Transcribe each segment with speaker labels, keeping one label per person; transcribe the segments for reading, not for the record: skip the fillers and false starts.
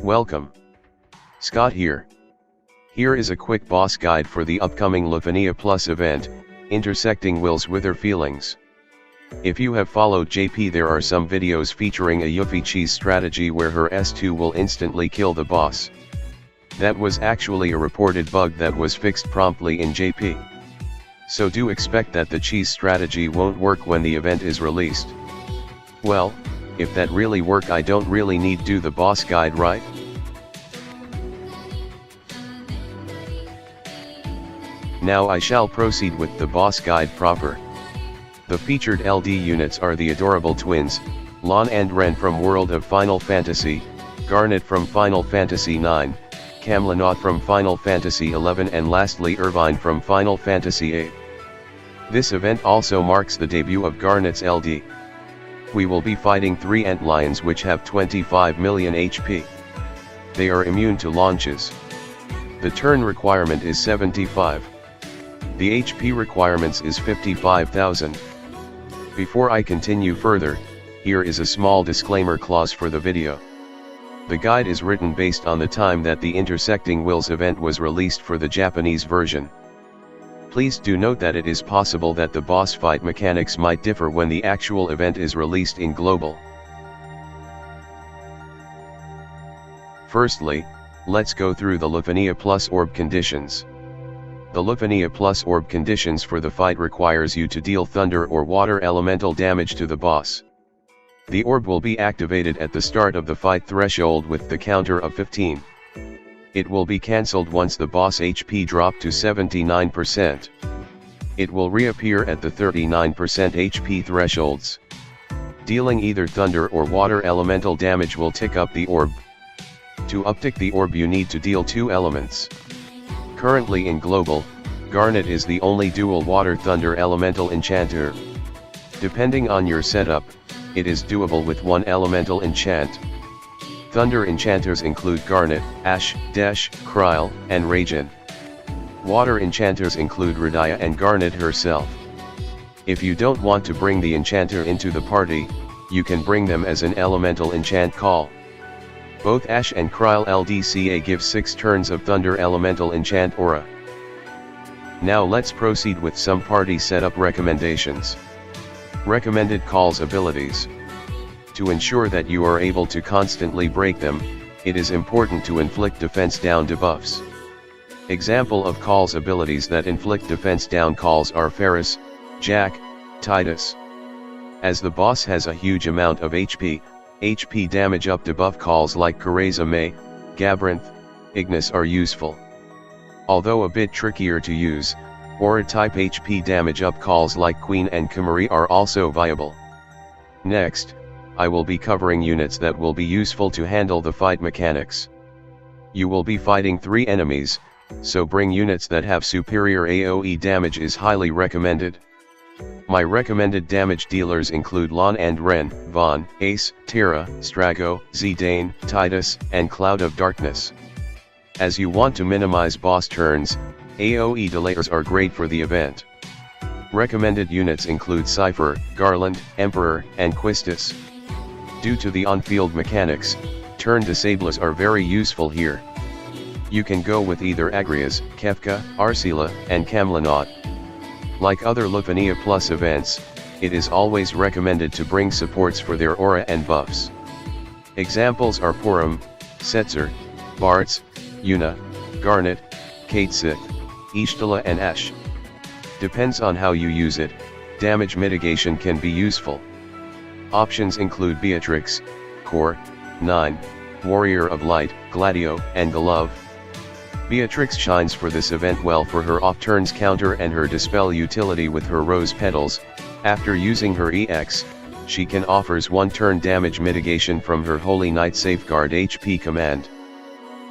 Speaker 1: Welcome. Scott here. Here is a quick boss guide for the upcoming LUFENIA Plus event, Intersecting Wills with Her Feelings. If you have followed JP, there are some videos featuring a Yuffie cheese strategy where her S2 will instantly kill the boss. That was actually a reported bug that was fixed promptly in JP. So do expect that the cheese strategy won't work when the event is released. Well, if that really work, I don't really need do the boss guide, right? Now I shall proceed with the boss guide proper. The featured LD units are the adorable twins, Lann and Reynn from World of Final Fantasy, Garnet from Final Fantasy IX, Kam'lanaut from Final Fantasy XI, and lastly Irvine from Final Fantasy VIII. This event also marks the debut of Garnet's LD. We will be fighting 3 antlions which have 25 million HP. They are immune to launches. The turn requirement is 75. The HP requirements is 55,000. Before I continue further, here is a small disclaimer clause for the video. The guide is written based on the time that the Intersecting Wills event was released for the Japanese version. Please do note that it is possible that the boss fight mechanics might differ when the actual event is released in global. Firstly, let's go through the LUFENIA Plus Orb Conditions. The LUFENIA Plus Orb Conditions for the fight requires you to deal thunder or water elemental damage to the boss. The orb will be activated at the start of the fight threshold with the counter of 15. It will be cancelled once the boss HP drop to 79%. It will reappear at the 39% HP thresholds. Dealing either thunder or water elemental damage will tick up the orb. To uptick the orb you need to deal 2 elements. Currently in global, Garnet is the only dual water thunder elemental enchanter. Depending on your setup, it is doable with 1 elemental enchant. Thunder enchanters include Garnet, Ash, Desh, Kryl, and Raijin. Water enchanters include Radaya and Garnet herself. If you don't want to bring the enchanter into the party, you can bring them as an elemental enchant call. Both Ash and Kryl LDCA give 6 turns of Thunder Elemental Enchant Aura. Now let's proceed with some party setup recommendations. Recommended calls abilities. To ensure that you are able to constantly break them, it is important to inflict defense down debuffs. Example of calls abilities that inflict defense down calls are Ferris, Jack, Titus. As the boss has a huge amount of HP damage up debuff calls like Kareza May, Gabrinth, Ignis are useful. Although a bit trickier to use, Aura type HP damage up calls like Queen and Kamari are also viable. Next, I will be covering units that will be useful to handle the fight mechanics. You will be fighting 3 enemies, so bring units that have superior AoE damage is highly recommended. My recommended damage dealers include Lann and Reynn, Vaughn, Ace, Tira, Strago, Zidane, Titus, and Cloud of Darkness. As you want to minimize boss turns, AoE delayers are great for the event. Recommended units include Cypher, Garland, Emperor, and Quistis. Due to the on-field mechanics, turn disablers are very useful here. You can go with either Agrias, Kefka, Arsila, and Kam'lanaut. Like other LUFENIA Plus events, it is always recommended to bring supports for their aura and buffs. Examples are Purim, Setzer, Bartz, Yuna, Garnet, Katesith, Ishtala and Ash. Depends on how you use it, damage mitigation can be useful. Options include Beatrix, Core, 9, Warrior of Light, Gladio, and Glove. Beatrix shines for this event well for her off-turns counter and her dispel utility with her rose petals. After using her EX, she can offers 1 turn damage mitigation from her Holy Knight Safeguard HP command.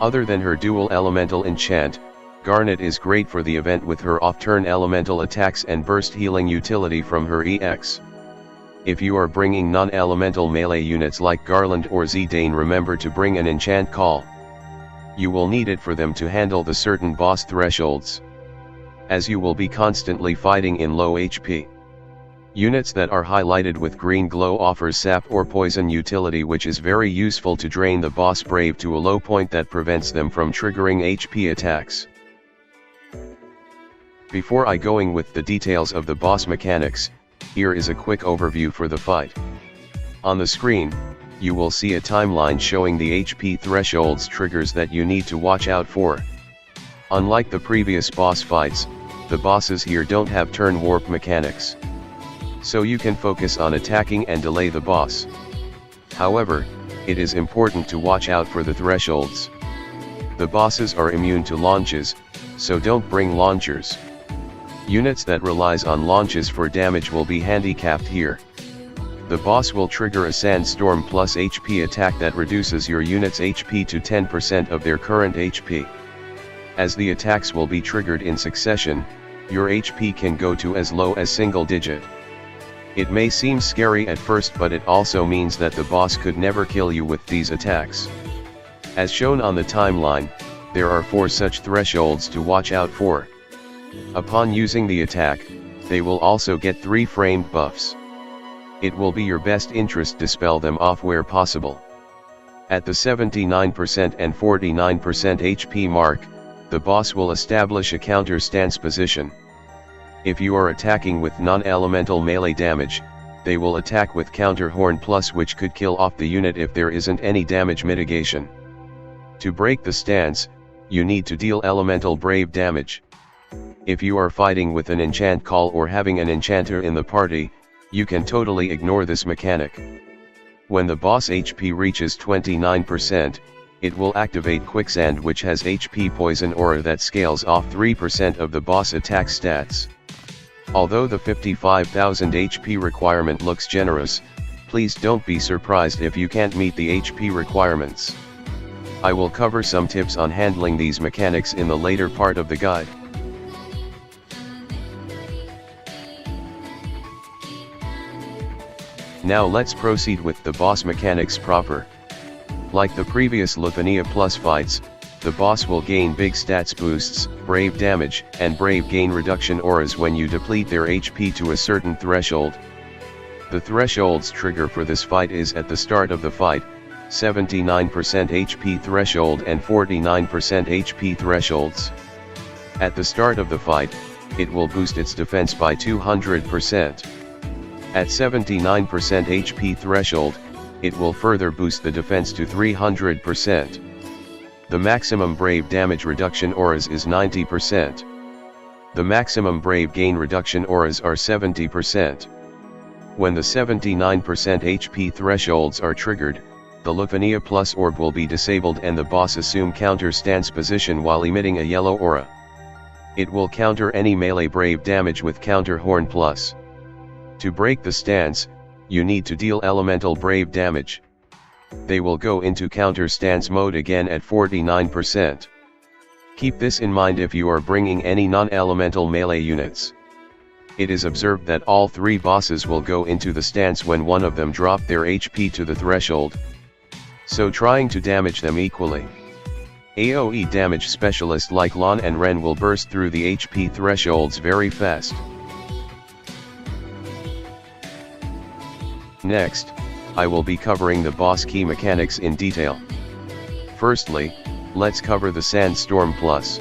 Speaker 1: Other than her dual elemental enchant, Garnet is great for the event with her off-turn elemental attacks and burst healing utility from her EX. If you are bringing non-elemental melee units like Garland or Zidane, remember to bring an enchant call. You will need it for them to handle the certain boss thresholds, as you will be constantly fighting in low HP. Units that are highlighted with green glow offers sap or poison utility, which is very useful to drain the boss brave to a low point that prevents them from triggering HP attacks. Before I going with the details of the boss mechanics, here is a quick overview for the fight. On the screen, you will see a timeline showing the HP thresholds triggers that you need to watch out for. Unlike the previous boss fights, the bosses here don't have turn warp mechanics, so you can focus on attacking and delay the boss. However, it is important to watch out for the thresholds. The bosses are immune to launches, so don't bring launchers. Units that relies on launches for damage will be handicapped here. The boss will trigger a Sandstorm plus HP attack that reduces your unit's HP to 10% of their current HP. As the attacks will be triggered in succession, your HP can go to as low as single digit. It may seem scary at first, but it also means that the boss could never kill you with these attacks. As shown on the timeline, there are 4 such thresholds to watch out for. Upon using the attack, they will also get 3 framed buffs. It will be your best interest to dispel them off where possible. At the 79% and 49% HP mark, the boss will establish a counter stance position. If you are attacking with non-elemental melee damage, they will attack with counter horn plus, which could kill off the unit if there isn't any damage mitigation. To break the stance, you need to deal elemental brave damage. If you are fighting with an enchant call or having an enchanter in the party, you can totally ignore this mechanic. When the boss HP reaches 29%, it will activate Quicksand, which has HP poison aura that scales off 3% of the boss attack stats. Although the 55,000 HP requirement looks generous, please don't be surprised if you can't meet the HP requirements. I will cover some tips on handling these mechanics in the later part of the guide. Now let's proceed with the boss mechanics proper. Like the previous LUFENIA Plus fights, the boss will gain big stats boosts, brave damage, and brave gain reduction auras when you deplete their HP to a certain threshold. The thresholds trigger for this fight is at the start of the fight, 79% HP threshold and 49% HP thresholds. At the start of the fight, it will boost its defense by 200%. At 79% HP threshold, it will further boost the defense to 300%. The maximum brave damage reduction auras is 90%. The maximum brave gain reduction auras are 70%. When the 79% HP thresholds are triggered, the LUFENIA Plus orb will be disabled and the boss assume counter stance position while emitting a yellow aura. It will counter any melee brave damage with counter horn plus. To break the stance, you need to deal elemental brave damage. They will go into counter stance mode again at 49%. Keep this in mind if you are bringing any non-elemental melee units. It is observed that all 3 bosses will go into the stance when one of them drop their HP to the threshold, so trying to damage them equally. AoE damage specialist like Lann and Reynn will burst through the HP thresholds very fast. Next, I will be covering the boss key mechanics in detail. Firstly, let's cover the Sandstorm Plus.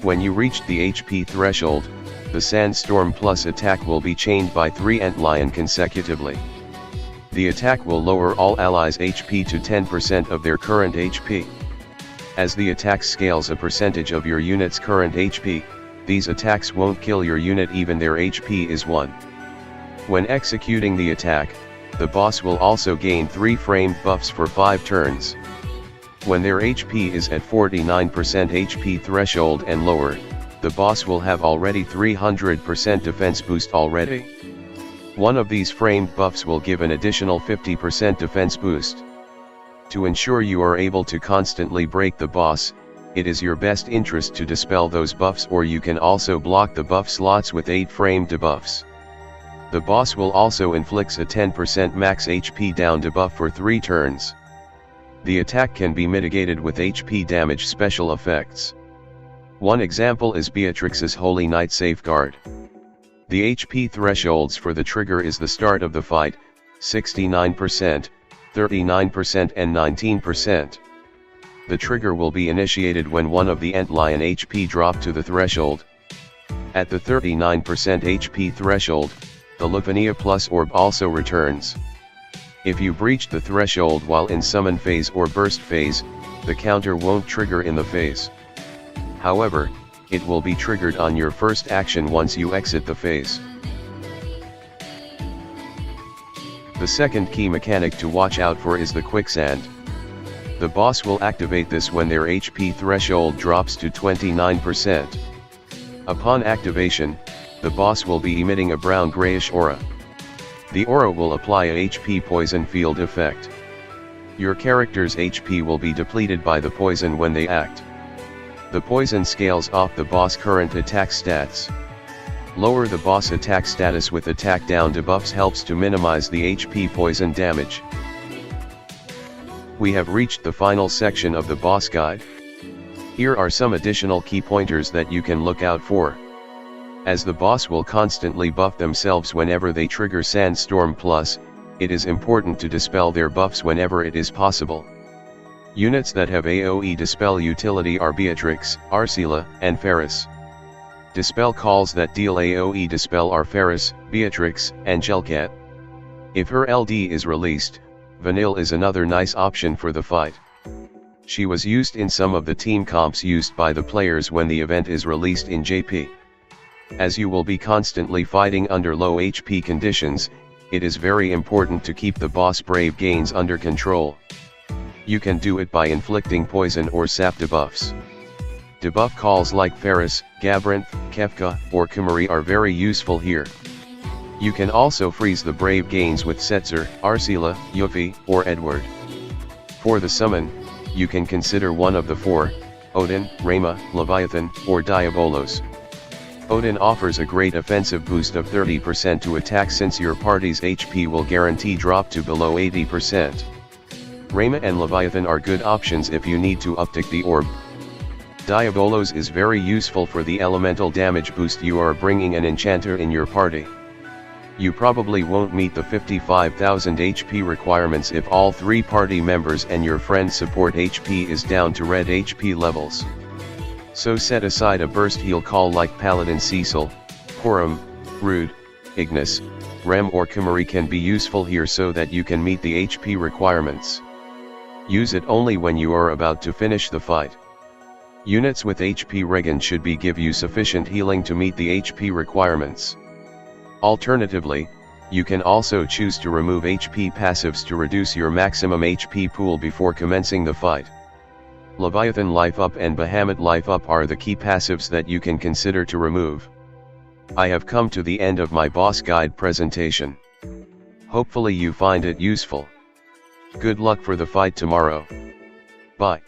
Speaker 1: When you reach the HP threshold, the Sandstorm Plus attack will be chained by 3 antlion consecutively. The attack will lower all allies' HP to 10% of their current HP. As the attack scales a percentage of your unit's current HP, these attacks won't kill your unit even their HP is 1. When executing the attack, the boss will also gain 3 framed buffs for 5 turns. When their HP is at 49% HP threshold and lower, the boss will have already 300% defense boost already. One of these framed buffs will give an additional 50% defense boost. To ensure you are able to constantly break the boss, it is your best interest to dispel those buffs, or you can also block the buff slots with 8 framed debuffs. The boss will also inflict a 10% max HP down debuff for 3 turns. The attack can be mitigated with HP damage special effects. One example is Beatrix's Holy Night Safeguard. The HP thresholds for the trigger is the start of the fight, 69%, 39% and 19%. The trigger will be initiated when one of the Antlion HP drop to the threshold. At the 39% HP threshold, the LUFENIA plus orb also returns. If you breach the threshold while in summon phase or burst phase, the counter won't trigger in the phase. However, it will be triggered on your first action once you exit the phase. The second key mechanic to watch out for is the Quicksand. The boss will activate this when their HP threshold drops to 29%. Upon activation, the boss will be emitting a brown-grayish aura. The aura will apply a HP poison field effect. Your character's HP will be depleted by the poison when they act. The poison scales off the boss' current attack stats. Lower the boss attack status with attack down debuffs helps to minimize the HP poison damage. We have reached the final section of the boss guide. Here are some additional key pointers that you can look out for. As the boss will constantly buff themselves whenever they trigger Sandstorm Plus, it is important to dispel their buffs whenever it is possible. Units that have AoE dispel utility are Beatrix, Arcilla, and Ferris. Dispel calls that deal AoE dispel are Ferris, Beatrix, and Gelcat. If her LD is released, Vanille is another nice option for the fight. She was used in some of the team comps used by the players when the event is released in JP. As you will be constantly fighting under low HP conditions, it is very important to keep the boss brave gains under control. You can do it by inflicting poison or sap debuffs. Debuff calls like Ferris, Gabrinth, Kefka, or Kumari are very useful here. You can also freeze the brave gains with Setzer, Arcilla, Yuffie, or Edward. For the summon, you can consider one of the four, Odin, Rayma, Leviathan, or Diabolos. Odin offers a great offensive boost of 30% to attack since your party's HP will guarantee drop to below 80%. Rayma and Leviathan are good options if you need to uptick the orb. Diabolos is very useful for the elemental damage boost you are bringing an enchanter in your party. You probably won't meet the 55,000 HP requirements if all 3 party members and your friend's support HP is down to red HP levels. So set aside a burst heal call like Paladin Cecil, Porum, Rude, Ignis, Rem or Kumari can be useful here so that you can meet the HP requirements. Use it only when you are about to finish the fight. Units with HP regen should give you sufficient healing to meet the HP requirements. Alternatively, you can also choose to remove HP passives to reduce your maximum HP pool before commencing the fight. Leviathan Life Up and Bahamut Life Up are the key passives that you can consider to remove. I have come to the end of my boss guide presentation. Hopefully you find it useful. Good luck for the fight tomorrow. Bye.